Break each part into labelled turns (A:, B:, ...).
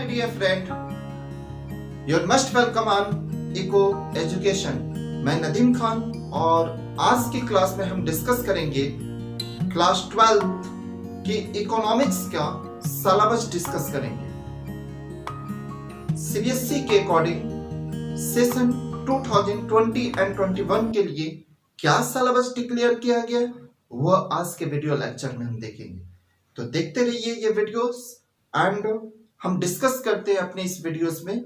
A: dear friend, you're most welcome on eco education. मैं नदीम खान और आज की क्लास में हम डिस्कस करेंगे क्लास 12 की इकोनॉमिक्स का सिलेबस डिस्कस करेंगे। सीबीएसई के अकॉर्डिंग सेशन 2020 एंड 21 के लिए क्या सिलेबस डिक्लेयर किया गया वह आज के वीडियो लेक्चर में हम देखेंगे। तो देखते रहिए ये वीडियोस एंड हम डिस्कस करते हैं अपने इस वीडियोस में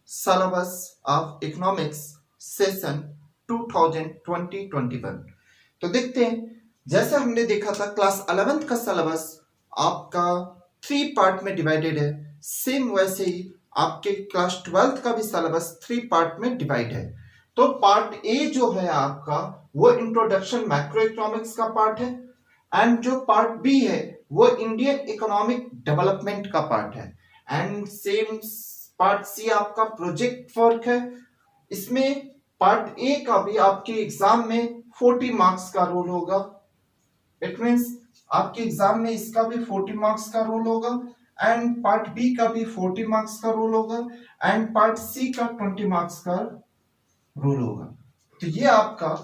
A: सिलेबस ऑफ इकोनॉमिक्स सेशन 2020-21। तो देखते हैं, जैसे हमने देखा था क्लास 11th का सिलेबस आपका 3 पार्ट में डिवाइडेड है, सेम वैसे ही आपके क्लास 12th का भी सिलेबस 3 पार्ट में डिवाइड है। तो पार्ट ए जो है आपका वो इंट्रोडक्शन मैक्रो इकोनॉमिक्स का पार्ट है एंड जो पार्ट बी है वो इंडियन इकोनॉमिक डेवलपमेंट का पार्ट है एंड सेम पार्ट सी आपका प्रोजेक्ट वर्क है। इसमें पार्ट ए का भी आपके एग्जाम में 40 मार्क्स का रोल होगा। इट मींस आपके एग्जाम में इसका भी 40 मार्क्स का रोल होगा एंड पार्ट बी का भी 40 मार्क्स का रोल होगा एंड पार्ट सी का 20 मार्क्स का रोल होगा। तो ये आपका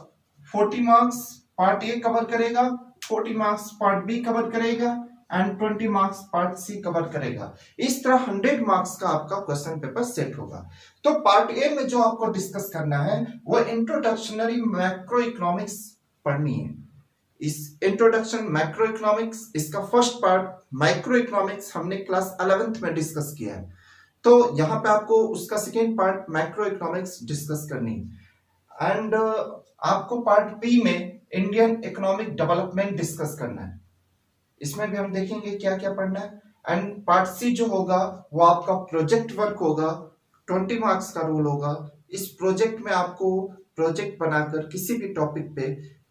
A: 40 मार्क्स पार्ट ए कवर करेगा, 40 मार्क्स पार्ट बी कवर करेगा and 20 marks part C cover करेगा। इस तरह 100 मार्क्स का आपका क्वेश्चन पेपर सेट होगा। तो पार्ट ए में जो आपको डिस्कस करना है वो इंट्रोडक्शनरी मैक्रो इकोनॉमिक्स पढ़नी है। इस इंट्रोडक्शन मैक्रो इकोनॉमिक्स इसका फर्स्ट पार्ट माइक्रो इकोनॉमिक्स हमने क्लास 11th में डिस्कस किया है। तो यहाँ पे आपको उसका second part macro economics discuss करनी है एंड आपको पार्ट बी में इंडियन इकोनॉमिक डेवलपमेंट डिस्कस करना है। इसमें भी हम देखेंगे क्या क्या पढ़ना है एंड पार्ट सी जो होगा वो आपका प्रोजेक्ट वर्क होगा, 20 मार्क्स का रोल होगा। इस प्रोजेक्ट में आपको प्रोजेक्ट बनाकर किसी भी टॉपिक पे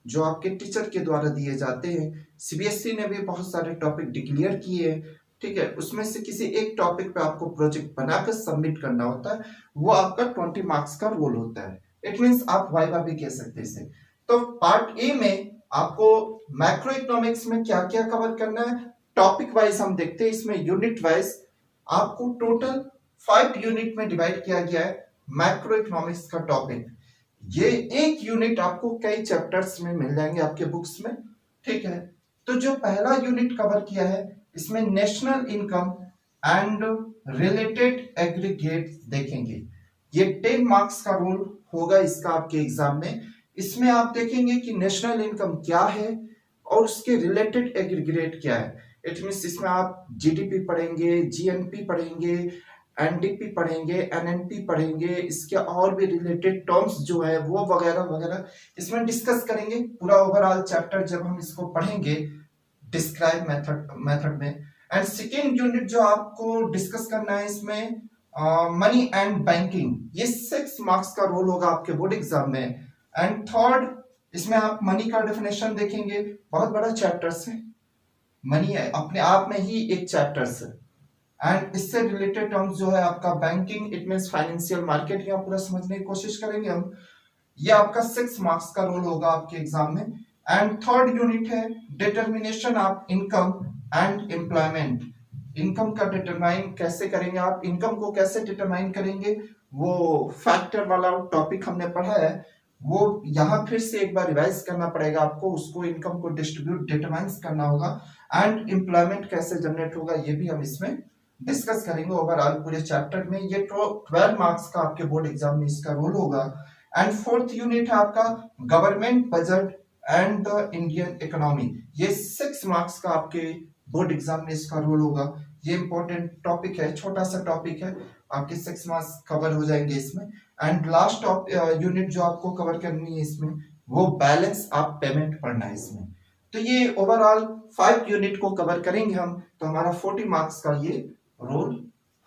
A: जो आपके टीचर के द्वारा दिए जाते हैं, सीबीएसई ने भी बहुत सारे टॉपिक डिक्लेयर किए हैं, ठीक है, उसमें से किसी एक टॉपिक पे आपको प्रोजेक्ट बनाकर सबमिट करना होता है, वो आपका 20 मार्क्स का रोल होता है। इट मींस आप वाइवा भी कह सकते हैं इसे। तो पार्ट ए में आपको मैक्रो इकोनॉमिक्स में क्या क्या कवर करना है टॉपिक वाइज हम देखते हैं। इसमें यूनिट वाइज आपको टोटल 5 यूनिट में डिवाइड किया गया है मैक्रो इकोनॉमिक्स का टॉपिक। ये एक यूनिट आपको कई चैप्टर्स में मिल जाएंगे आपके बुक्स में, ठीक है। तो जो पहला यूनिट कवर किया है इसमें national income and related aggregate देखेंगे। ये 10 मार्क्स का रोल होगा इसका आपके एग्जाम में। इसमें आप देखेंगे कि नेशनल इनकम क्या है और उसके रिलेटेड एग्रीगेट क्या है। इट मींस इसमें आप जीडीपी पढ़ेंगे, जीएनपी पढ़ेंगे, एनडीपी पढ़ेंगे, एनएनपी पढ़ेंगे, इसके और भी रिलेटेड टर्म्स जो है वो वगैरह वगैरह इसमें डिस्कस करेंगे। पूरा ओवरऑल चैप्टर जब हम इसको पढ़ेंगे डिस्क्राइब मेथड में। एंड सेकेंड यूनिट जो आपको डिस्कस करना है इसमें मनी एंड बैंकिंग, ये 6 मार्क्स का रोल होगा आपके बोर्ड एग्जाम में। एंड थर्ड इसमें आप मनी का डेफिनेशन देखेंगे, बहुत बड़ा चैप्टर्स है, मनी है अपने आप में ही एक चैप्टर्स है एंड इससे रिलेटेड टर्म्स जो है आपका banking, it means financial market, या पूरा समझने की कोशिश करेंगे हम। ये आपका 6 मार्क्स का रोल होगा आपके एग्जाम में। एंड थर्ड यूनिट है determination of income and employment. Income का डिटरमाइन कैसे करेंगे आप, इनकम को कैसे डिटरमाइन करेंगे, वो फैक्टर वाला टॉपिक हमने पढ़ा है, वो यहाँ फिर से एक बार रिवाइज करना पड़ेगा आपको। उसको इनकम को डिस्ट्रीब्यूट डिटरमाइन करना होगा एंड एम्प्लॉयमेंट कैसे जनरेट होगा ये भी हम इसमें डिस्कस करेंगे ओवरऑल पूरे चैप्टर में। ये 12 मार्क्स का आपके बोर्ड एग्जाम में इसका रोल होगा। एंड फोर्थ यूनिट है आपका government budget and the Indian economy. ये 6 मार्क्स का आपके बोर्ड एग्जाम में इसका रोल होगा। ये इंपॉर्टेंट टॉपिक है, छोटा सा टॉपिक है, आपके 6 मार्क्स कवर हो जाएंगे इसमें। एंड लास्ट यूनिट जो आपको कवर करनी है इसमें वो बैलेंस ऑफ पेमेंट पढ़ना है इसमें। तो ये ओवरऑल 5 यूनिट को कवर करेंगे हम, तो हमारा 40 मार्क्स का ये रोल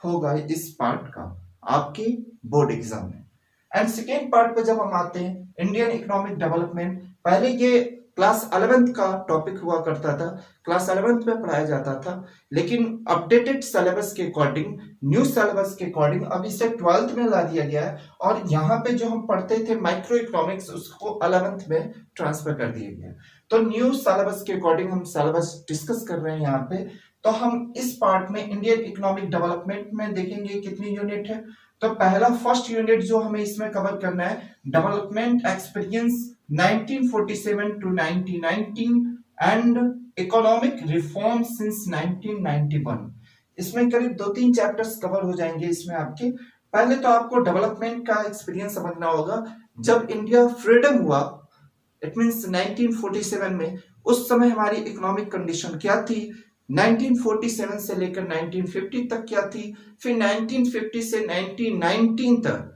A: होगा इस पार्ट का आपके बोर्ड एग्जाम में। एंड सेकेंड पार्ट पे जब हम आते हैं इंडियन इकोनॉमिक डेवलपमेंट, पहले ये क्लास 11th का टॉपिक हुआ करता था, क्लास 11th में पढ़ाया जाता था, लेकिन अपडेटेड सिलेबस के अकॉर्डिंग, न्यू सिलेबस के अकॉर्डिंग अब इसे 12th में ला दिया गया है और यहाँ पे जो हम पढ़ते थे माइक्रो इकोनॉमिक्स उसको 11th में ट्रांसफर कर दिया गया। तो न्यू सिलेबस के अकॉर्डिंग हम सिलेबस डिस्कस कर रहे हैं यहाँ पे। तो हम इस पार्ट में इंडियन इकोनॉमिक डेवलपमेंट में देखेंगे कितनी यूनिट है। तो पहला फर्स्ट यूनिट जो हमें इसमें कवर करना है, development experience 1947 to 1919 and economic reform since 1991। इसमें करीब 2-3 चैप्टर्स कवर हो जाएंगे इसमें आपके। पहले तो आपको डेवलपमेंट का एक्सपीरियंस समझना होगा। जब इंडिया फ्रीडम हुआ, इट मींस 1947 में, उस समय हमारी इकोनॉमिक कंडीशन क्या थी, 1947 से लेकर 1950 तक क्या थी, फिर 1950 से 1919 तक,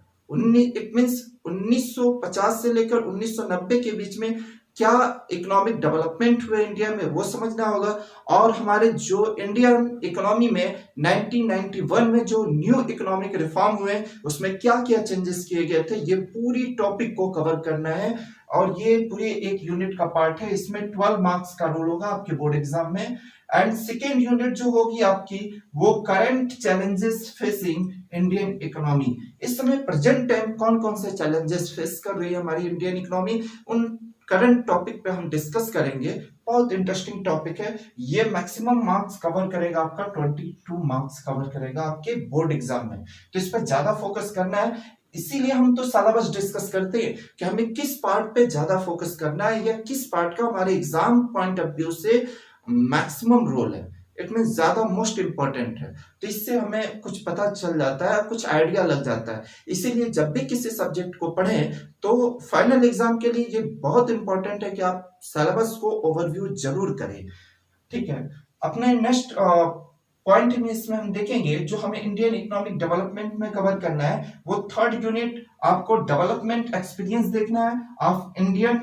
A: इट मींस 1950 से लेकर 1990 के बीच में क्या इकोनॉमिक डेवलपमेंट हुए इंडिया में, वो समझना होगा। और हमारे जो इंडियन इकोनॉमी में 1991 में जो न्यू इकोनॉमिक रिफॉर्म हुए, उसमें क्या क्या चेंजेस किए गए थे, ये पूरी टॉपिक को कवर करना है। और ये पूरे एक यूनिट का पार्ट है। इसमें 12 मार्क्स का रोल होगा आपके बोर्ड एग्जाम में। एंड सेकेंड यूनिट जो होगी आपकी, वो current challenges facing Indian economy. इस समय प्रेजेंट टाइम कौन कौन से चैलेंजेस फेस कर रही है हमारी इंडियन इकोनॉमी, उन करंट टॉपिक पे हम डिस्कस करेंगे। बहुत इंटरेस्टिंग टॉपिक है ये। मैक्सिमम मार्क्स कवर करेगा आपका, 22 मार्क्स कवर करेगा आपके बोर्ड एग्जाम में। तो इस पर ज्यादा फोकस करना है, इसीलिए हम तो सिलेबस डिस्कस करते हैं कि हमें किस पार्ट पे ज्यादा फोकस करना है या किस पार्ट का हमारे एग्जाम पॉइंट ऑफ व्यू से मैक्सिमम रोल है, इट मीन ज्यादा मोस्ट इंपॉर्टेंट है। तो इससे हमें कुछ पता चल जाता है, कुछ आइडिया लग जाता है। इसीलिए जब भी किसी सब्जेक्ट को पढ़ें तो फाइनल एग्जाम के लिए ये बहुत इंपॉर्टेंट है कि आप सिलेबस को ओवरव्यू जरूर करें। ठीक है, अपने नेक्स्ट पॉइंट में इसमें हम देखेंगे जो हमें इंडियन इकोनॉमिक डेवलपमेंट में कवर करना है, वो थर्ड यूनिट आपको डेवलपमेंट एक्सपीरियंस देखना है ऑफ इंडियन,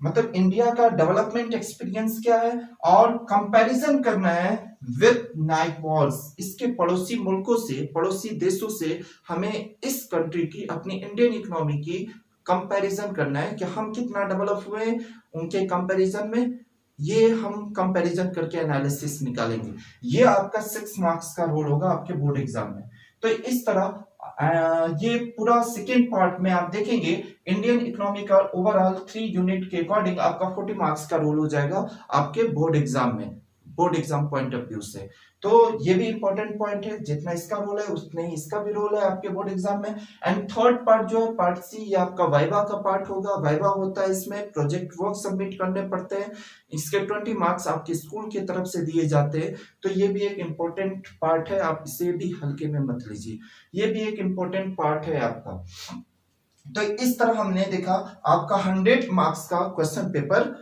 A: मतलब इंडिया का डेवलपमेंट एक्सपीरियंस क्या है, और कंपैरिजन करना है विद नाइक्वार्स, इसके पड़ोसी मुल्कों से, पड़ोसी देशों से हमें इस कंट्री की, अपनी इंडियन इकोनॉमी की कंपैरिजन करना है कि हम कितना डेवलप हुए उनके कंपैरिजन में। ये हम कंपैरिजन करके एनालिसिस निकालेंगे। ये आपका 6 मार्क्स का रोल होगा आपके बोर्ड एग्जाम में। तो इस तरह ये पूरा सेकेंड पार्ट में आप देखेंगे इंडियन इकोनॉमी का ओवरऑल 3 यूनिट के अकॉर्डिंग आपका 40 मार्क्स का रोल हो जाएगा आपके बोर्ड एग्जाम में, board exam point of view से। तो ये भी इंपॉर्टेंट पॉइंट है, जितना इसका रोल है उतने ही इसका भी रोल है आपके बोर्ड एग्जाम में। एंड थर्ड पार्ट जो है पार्ट सी, ये आपका वाइवा का पार्ट होगा। वाइवा होता है, इसमें प्रोजेक्ट वर्क सबमिट करने पड़ते हैं, इसके 20 मार्क्स आपके स्कूल की तरफ से दिए जाते हैं। तो ये भी एक इम्पोर्टेंट पार्ट है, आप इसे भी हल्के में मत लीजिए, ये भी एक इम्पोर्टेंट पार्ट है आपका। तो इस तरह हमने देखा आपका 100 मार्क्स का क्वेश्चन पेपर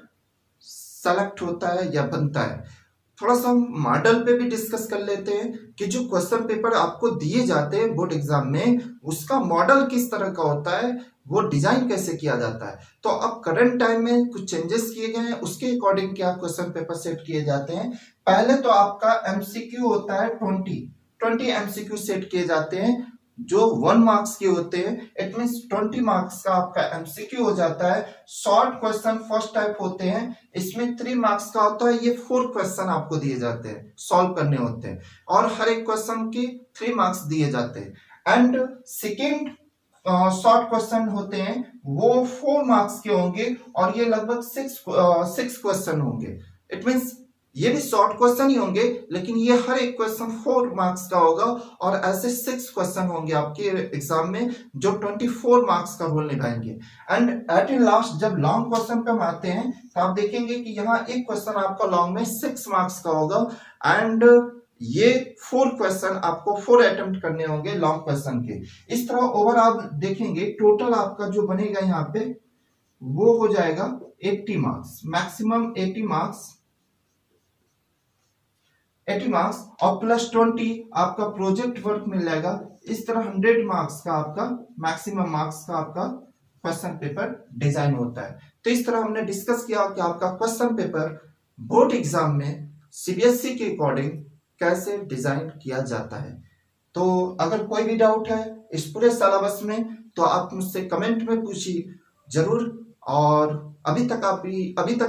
A: सेलेक्ट होता है या बनता है। थोड़ा सा हम मॉडल पे भी डिस्कस कर लेते हैं कि जो क्वेश्चन पेपर आपको दिए जाते हैं बोर्ड एग्जाम में, उसका मॉडल किस तरह का होता है, वो डिजाइन कैसे किया जाता है। तो अब करंट टाइम में कुछ चेंजेस किए गए हैं, उसके अकॉर्डिंग क्या क्वेश्चन पेपर सेट किए जाते हैं। पहले तो आपका एमसीक्यू होता है 20 एमसीक्यू सेट किए जाते हैं जो 1 मार्क्स के होते हैं। इट मींस 20 मार्क्स का आपका एमसीक्यू हो जाता है। शॉर्ट क्वेश्चन फर्स्ट टाइप होते हैं, इसमें 3 मार्क्स का होता है। ये 4 क्वेश्चन आपको दिए जाते हैं, सॉल्व करने होते हैं, और हर एक क्वेश्चन के 3 मार्क्स दिए जाते हैं। एंड सेकेंड शॉर्ट क्वेश्चन होते हैं, वो 4 मार्क्स के होंगे, और ये लगभग 6 क्वेश्चन होंगे। इट मींस ये भी शॉर्ट क्वेश्चन ही होंगे, लेकिन ये हर एक क्वेश्चन 4 मार्क्स का होगा, और ऐसे 6 क्वेश्चन होंगे आपके एग्जाम में जो 24 मार्क्स का रोल निभाएंगे। एंड एट लास्ट जब लॉन्ग क्वेश्चन पे हम आते हैं तो आप देखेंगे कि यहाँ एक क्वेश्चन आपका लॉन्ग में 6 मार्क्स का होगा, एंड ये 4 क्वेश्चन आपको 4 अटेम्प्ट करने होंगे लॉन्ग क्वेश्चन के। इस तरह ओवरऑल देखेंगे टोटल आपका जो बनेगा यहाँ पे वो हो जाएगा 80 मार्क्स, मैक्सिमम 80 मार्क्स और प्लस 20 आपका प्रोजेक्ट वर्क मिल जाएगा। इस तरह 100 मार्क्स का आपका मैक्सिमम मार्क्स का आपका क्वेश्चन पेपर डिजाइन होता है। तो इस तरह हमने डिस्कस किया कि आपका क्वेश्चन पेपर बोर्ड एग्जाम में सीबीएसई के अकॉर्डिंग कैसे डिजाइन किया जाता है। तो अगर कोई भी डाउट है इस पूरे सिलेबस में तो आप मुझसे कमेंट में पूछिए जरूर। और अभी तक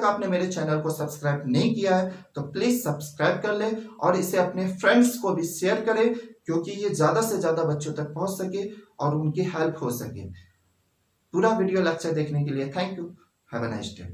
A: आपने मेरे चैनल को सब्सक्राइब नहीं किया है तो प्लीज सब्सक्राइब कर ले, और इसे अपने फ्रेंड्स को भी शेयर करें, क्योंकि ये ज्यादा से ज्यादा बच्चों तक पहुंच सके और उनकी हेल्प हो सके। पूरा वीडियो लेक्चर देखने के लिए thank you. Have a nice day.